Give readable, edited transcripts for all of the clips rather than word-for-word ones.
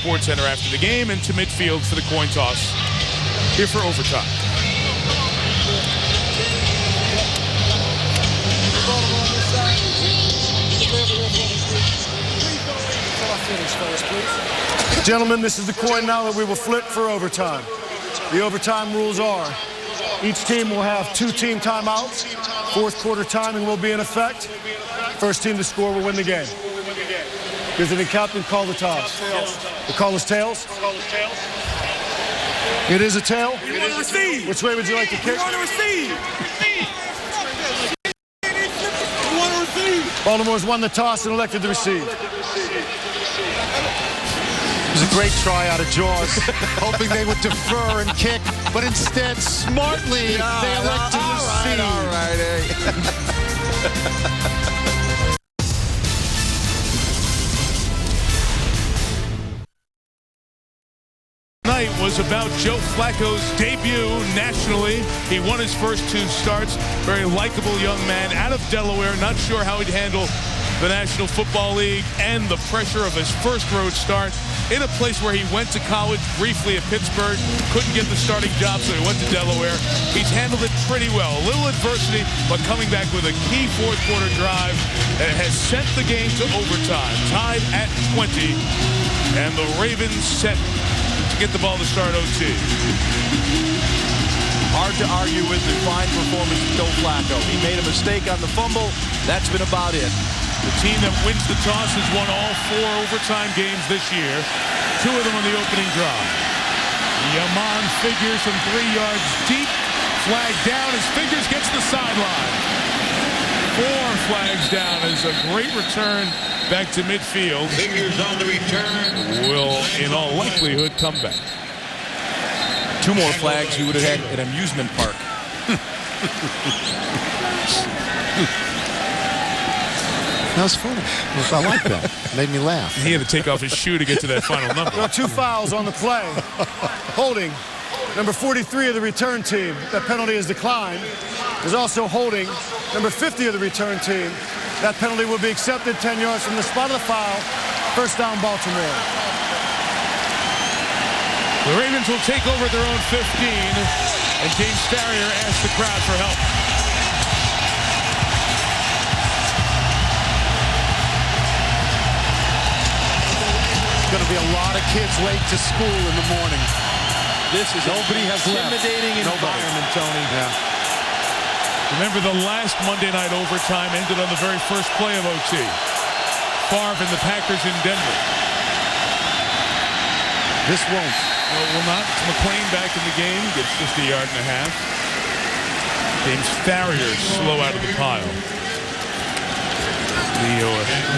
Sports Center after the game, and to midfield for the coin toss here for overtime. Gentlemen, this is the coin now that we will flip for overtime. The overtime rules are each team will have 2 team timeouts. Fourth quarter timing will be in effect. First team to score will win the game. Visiting captain, call the toss. The call is tails. It is a tail. We want to receive. Which way would you like to kick? We want to receive. We want to receive. Baltimore's won the toss and elected to receive. It was a great try out of Jaws, hoping they would defer and kick, but instead, smartly, they elect to receive. All right, hey. Night was about Joe Flacco's debut nationally. He won his first 2 starts. Very likable young man out of Delaware. Not sure how he'd handle the National Football League and the pressure of his first road start in a place where he went to college briefly at Pittsburgh. Couldn't get the starting job, so he went to Delaware. He's handled it pretty well. A little adversity, but coming back with a key fourth quarter drive that has sent the game to overtime. Tied at 20, and the Ravens set to get the ball to start OT. Hard to argue with the fine performance of Joe Flacco. He made a mistake on the fumble. That's been about it. The team that wins the toss has won all 4 overtime games this year. 2 of them on the opening drive. Yaman Figures from 3 yards deep. Flag down as Figures gets the sideline. 4 flags down as a great return back to midfield. Figures on the return. Will, in all likelihood, come back. 2 more flags, you would have had an amusement park. That was funny. I like that. Made me laugh. He had to take off his shoe to get to that final number. There are 2 fouls on the play. Holding number 43 of the return team. That penalty is declined. There's also holding number 50 of the return team. That penalty will be accepted 10 yards from the spot of the foul. First down, Baltimore. The Ravens will take over their own 15, and James Farrier asks the crowd for help. Going to be a lot of kids late to school in the morning. This is Nobody has left. intimidating environment, Tony. Yeah. Remember, the last Monday night overtime ended on the very first play of OT. Favre and the Packers in Denver. This won't. No, it will not. It's McClain back in the game. Gets just a yard and a half. James Farrier slow out of the pile. The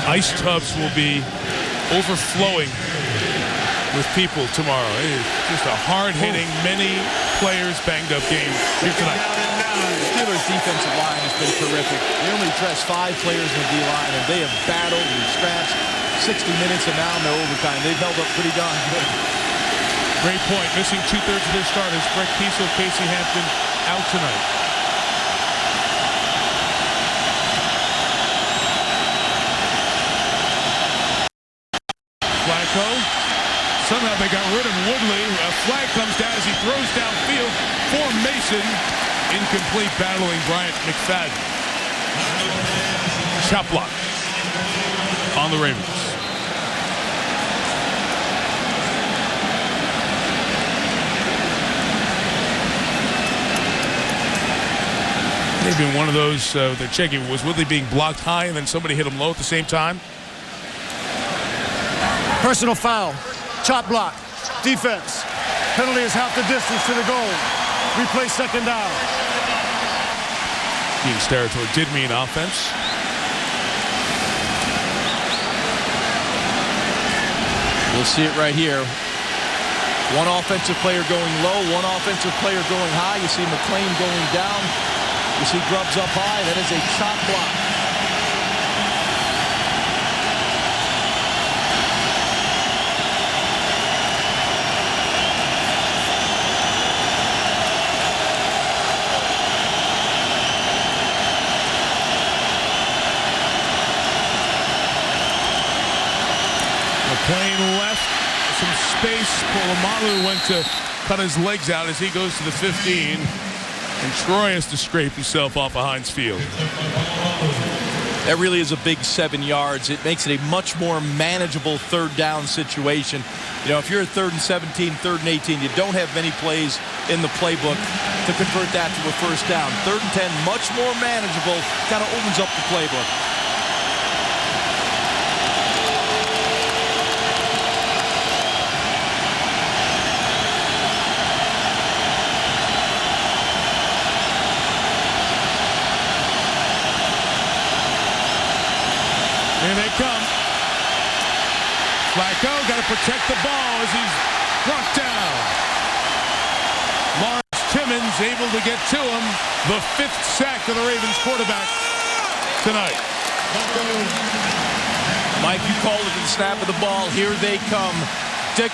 ice tubs will be overflowing with people tomorrow. It is just a hard-hitting, many players banged-up game here tonight. Steelers' defensive line has been terrific. They only dressed 5 players in the D-line, and they have battled and scratched 60 minutes and now in their overtime. They've held up pretty darn good. Great point. Missing 2/3 of their starters. Brett Kiesel, Casey Hampton out tonight. Flacco. Somehow they got rid of Woodley. A flag comes down as he throws downfield for Mason. Incomplete, battling Bryant McFadden. Chop block on the Ravens. Maybe one of those they're checking. Was Woodley being blocked high and then somebody hit him low at the same time? Personal foul. Chop block. Defense. Penalty is half the distance to the goal. Replay second down. Team's territory did mean offense. We'll see it right here. One offensive player going low, one offensive player going high. You see McClain going down. You see Grubbs up high. That is a chop block. McClain left. some space. Polamalu went to cut his legs out as he goes to the 15. And Troy has to scrape himself off of Heinz Field. That really is a big 7 yards. It makes it a much more manageable third down situation. You know, if you're at 3rd and 17, 3rd and 18, you don't have many plays in the playbook to convert that to a first down. 3rd and 10, much more manageable, kind of opens up the playbook. Here they come. Flacco got to protect the ball as he's brought down. Lawrence Timmons able to get to him. The 5th sack of the Ravens quarterback tonight. Mike, you called it at the snap of the ball. Here they come. Dick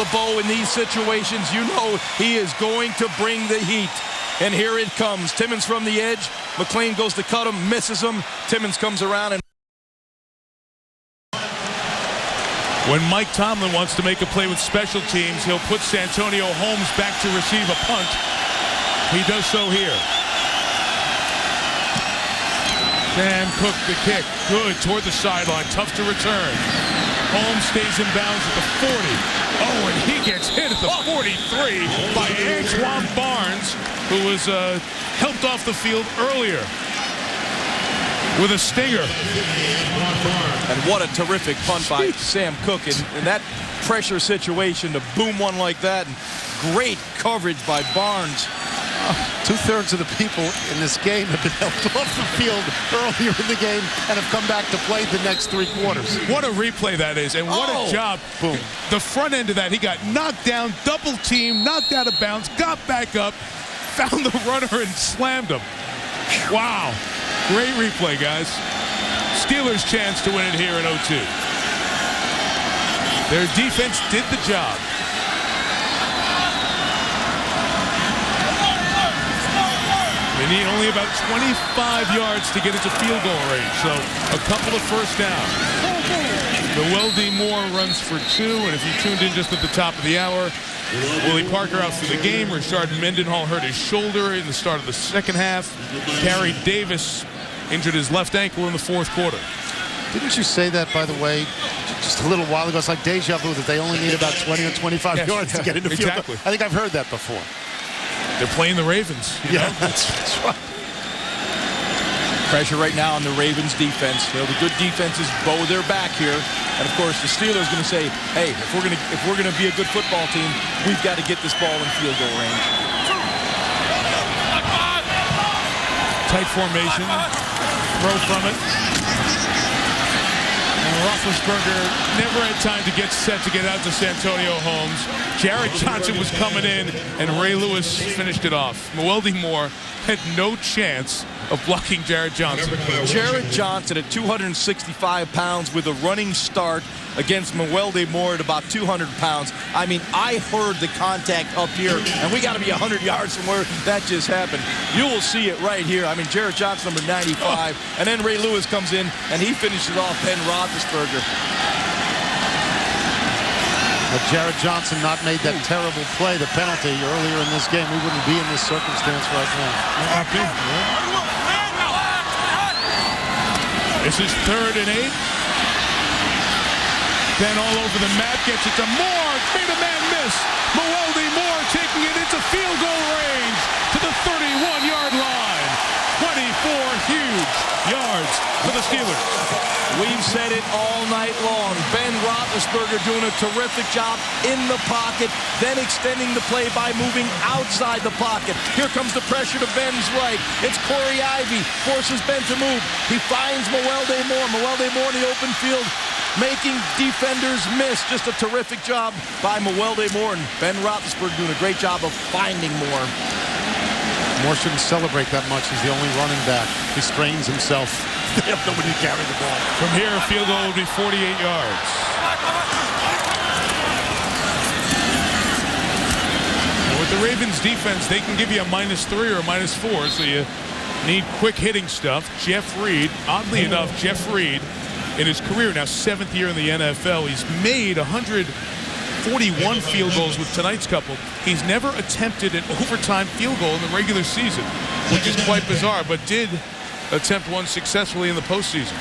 LeBeau in these situations, you know he is going to bring the heat. And here it comes. Timmons from the edge. McLean goes to cut him, misses him. Timmons comes around and when Mike Tomlin wants to make a play with special teams, he'll put Santonio Holmes back to receive a punt. He does so here. Sam Cook, the kick. Good toward the sideline. Tough to return. Holmes stays in bounds at the 40. Oh, and he gets hit at the 43 by Antoine Barnes, who was helped off the field earlier with a stinger. And what a terrific punt by Sam Cook in that pressure situation to boom one like that. And great coverage by Barnes. 2/3 of the people in this game have been helped off the field earlier in the game and have come back to play the next 3 quarters. What a replay that is, and what a job. Boom. The front end of that, he got knocked down, double teamed, knocked out of bounds, got back up, found the runner and slammed him. Wow. Great replay, guys. Steelers' chance to win it here in 02. Their defense did the job. They need only about 25 yards to get into field goal range, so a couple of first downs. Moreeeee Moore runs for 2, and if you tuned in just at the top of the hour, Willie Parker out for the game. Rashard Mendenhall hurt his shoulder in the start of the second half. Carey Davis injured his left ankle in the 4th quarter. Didn't you say that, by the way, just a little while ago? It's like deja vu that they only need about 20 or 25 yards to get into field goal. I think I've heard that before. They're playing the Ravens. Yeah, that's right. Pressure right now on the Ravens defense. You know, the good defenses bow their back here. And of course the Steelers going to say, hey, if we're going to be a good football team, we've got to get this ball in field goal range. Tight formation. Throw from it. And Roethlisberger never had time to get set to get out to Santonio Holmes. Jared Johnson was coming in, and Ray Lewis finished it off. Moreeeee Moore had no chance of blocking Jared Johnson. Jared Johnson at 265 pounds with a running start against Moreeeee Moore at about 200 pounds. I mean, I heard the contact up here, and we got to be 100 yards from where that just happened. You will see it right here. I mean, Jared Johnson, number 95, and then Ray Lewis comes in, and he finishes off Ben Roethlisberger. Had Jared Johnson not made that terrible play, the penalty earlier in this game, we wouldn't be in this circumstance right now. This is 3rd and 8. Ben all over the map, gets it to Moore, made a man miss. Moreeeee Moore taking it into field goal range to the 31-yard line. 24 huge yards for the Steelers. We've said it all night long. Ben Roethlisberger doing a terrific job in the pocket, then extending the play by moving outside the pocket. Here comes the pressure to Ben's right. It's Corey Ivy, forces Ben to move. He finds Moreeeee Moore. Moreeeee Moore in the open field, making defenders miss. Just a terrific job by Moreeeee Moore. And Ben Roethlisberger doing a great job of finding Moore. Moore shouldn't celebrate that much. He's the only running back. He strains himself. They have nobody to carry the ball. From here, a field goal would be 48 yards. And with the Ravens defense, they can give you a -3 or a -4, so you need quick hitting stuff. Jeff Reed, oddly enough, Jeff Reed in his career. Now, 7th year in the NFL. He's made 141 field goals with tonight's couple. He's never attempted an overtime field goal in the regular season, which is quite bizarre, but did attempt one successfully in the postseason.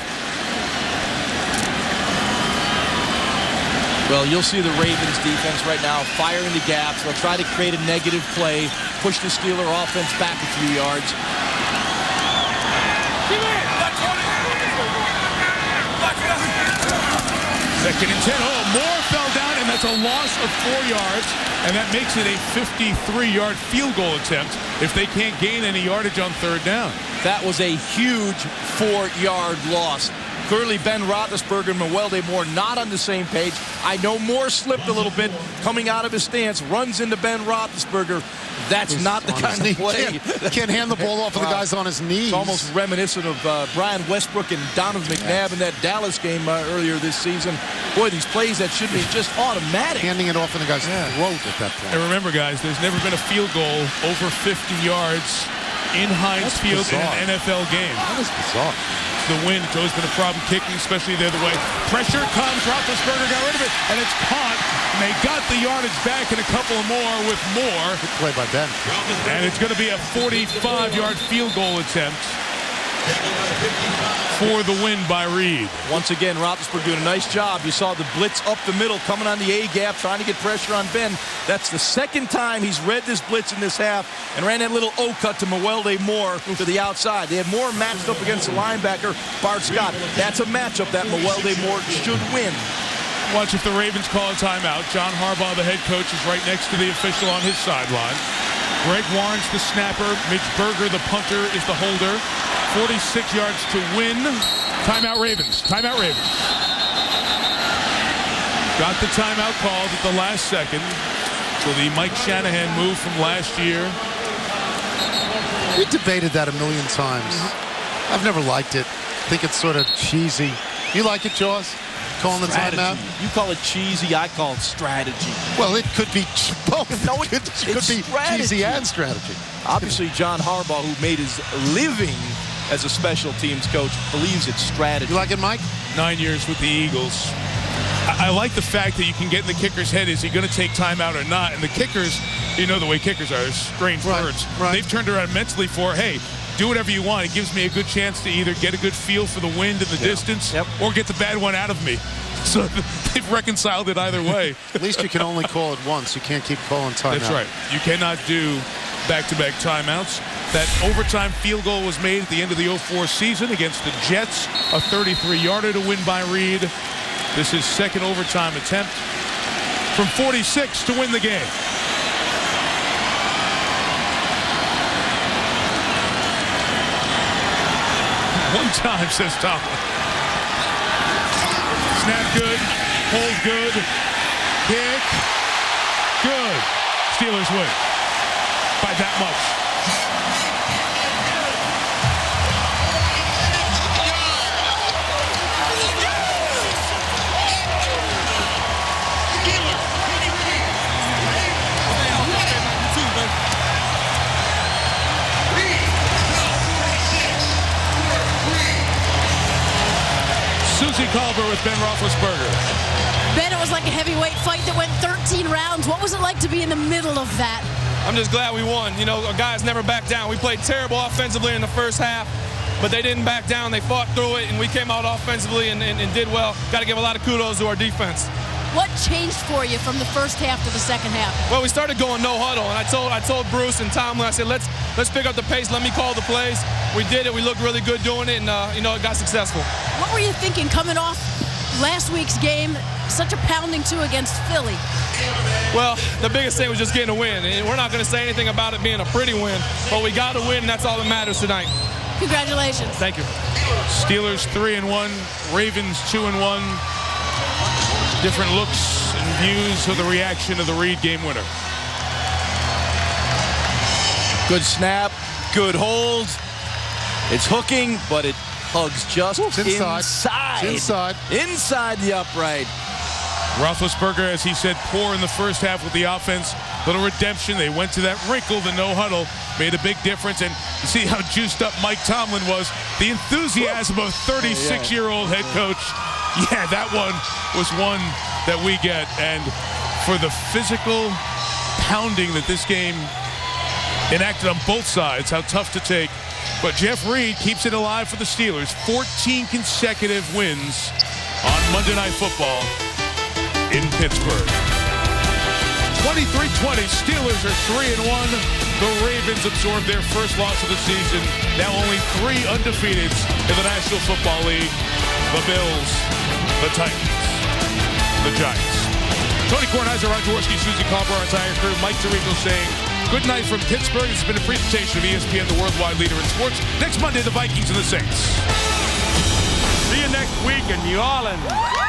Well, you'll see the Ravens defense right now firing the gaps. They'll try to create a negative play, push the Steeler offense back a few yards. Second and 10. Oh, Moore fell down, and that's a loss of 4 yards, and that makes it a 53-yard field goal attempt if they can't gain any yardage on 3rd down. That was a huge 4-yard loss. Clearly, Ben Roethlisberger and Moreeeee Moore not on the same page. I know Moore slipped a little bit coming out of his stance, runs into Ben Roethlisberger. That's not the kind of play. Can't hand the ball off of the guys on his knees. It's almost reminiscent of Brian Westbrook and Donovan McNabb in that Dallas game earlier this season. Boy, these plays that should be just automatic. Handing it off in the guy's throat at that point. And remember, guys, there's never been a field goal over 50 yards in Heinz Field in an NFL game. That is bizarre. The wind, it's always been a problem kicking, especially the other way. Pressure comes, Roethlisberger got rid of it, and it's caught. And they got the yardage back and a couple more with Moore. Good play by Ben. And it's going to be a 45-yard field goal attempt for the win by Reed. Once again, Roethlisberger doing a nice job. You saw the blitz up the middle, coming on the A-gap, trying to get pressure on Ben. That's the second time he's read this blitz in this half and ran that little O-cut to Moreeeee Moore to the outside. They had Moore matched up against the linebacker, Bart Scott. That's a matchup that Moreeeee Moore should win. Watch if the Ravens call a timeout. John Harbaugh, the head coach, is right next to the official on his sideline. Greg Warren's the snapper. Mitch Berger, the punter, is the holder. 46 yards to win. Timeout Ravens. Timeout Ravens. Got the timeout called at the last second. So the Mike Shanahan move from last year. We debated that a million times. I've never liked it. I think it's sort of cheesy. You like it, Jaws? Calling the timeout? You call it cheesy, I call it strategy. Well, it could be both. No, it could be strategy. cheesy and strategy. Obviously, John Harbaugh, who made his living as a special teams coach, believes it's strategy. You like it, Mike? 9 years with the Eagles. I like the fact that you can get in the kicker's head. Is he going to take timeout or not? And the kickers, you know the way kickers are, strange birds. Right. They've turned around mentally for, hey, do whatever you want. It gives me a good chance to either get a good feel for the wind and the distance or get the bad one out of me. So they've reconciled it either way. At least you can only call it once. You can't keep calling timeout. That's right. You cannot do back-to-back timeouts. That overtime field goal was made at the end of the 2004 season against the Jets. A 33-yarder to win by Reed. This is second overtime attempt from 46 to win the game. One time, says Tomlin. Snap good, hold good, kick, good. Steelers win by that much. Susie Culver with Ben Roethlisberger. Ben, it was like a heavyweight fight that went 13 rounds. What was it like to be in the middle of that? I'm just glad we won. You know, our guys never backed down. We played terrible offensively in the first half, but they didn't back down. They fought through it, and we came out offensively and did well. Got to give a lot of kudos to our defense. What changed for you from the first half to the second half? Well, we started going no huddle, and I told Bruce and Tomlin, I said, let's pick up the pace. Let me call the plays. We did it. We looked really good doing it, and it got successful. What were you thinking coming off last week's game? Such a pounding too against Philly. Well, the biggest thing was just getting a win. And we're not going to say anything about it being a pretty win, but we got to win, and that's all that matters tonight. Congratulations. Thank you. Steelers 3-1, Ravens 2-1. Different looks and views of the reaction of the Reed game winner. Good snap, good hold. It's hooking, but it hugs just inside the upright. Roethlisberger, as he said, poor in the first half with the offense. Little redemption. They went to that wrinkle, the no huddle, made a big difference. And you see how juiced up Mike Tomlin was. The enthusiasm of 36-year-old head coach Yeah, that one was one that we get. And for the physical pounding that this game enacted on both sides, how tough to take. But Jeff Reed keeps it alive for the Steelers. 14 consecutive wins on Monday Night Football in Pittsburgh. 23-20, Steelers are 3-1. The Ravens absorbed their first loss of the season. Now only 3 undefeateds in the National Football League. The Bills, the Titans, the Giants. Tony Kornheiser, Ron Jaworski, Susie Colbert, our entire crew. Mike Tirico saying good night from Pittsburgh. This has been a presentation of ESPN, the worldwide leader in sports. Next Monday, the Vikings and the Saints. See you next week in New Orleans.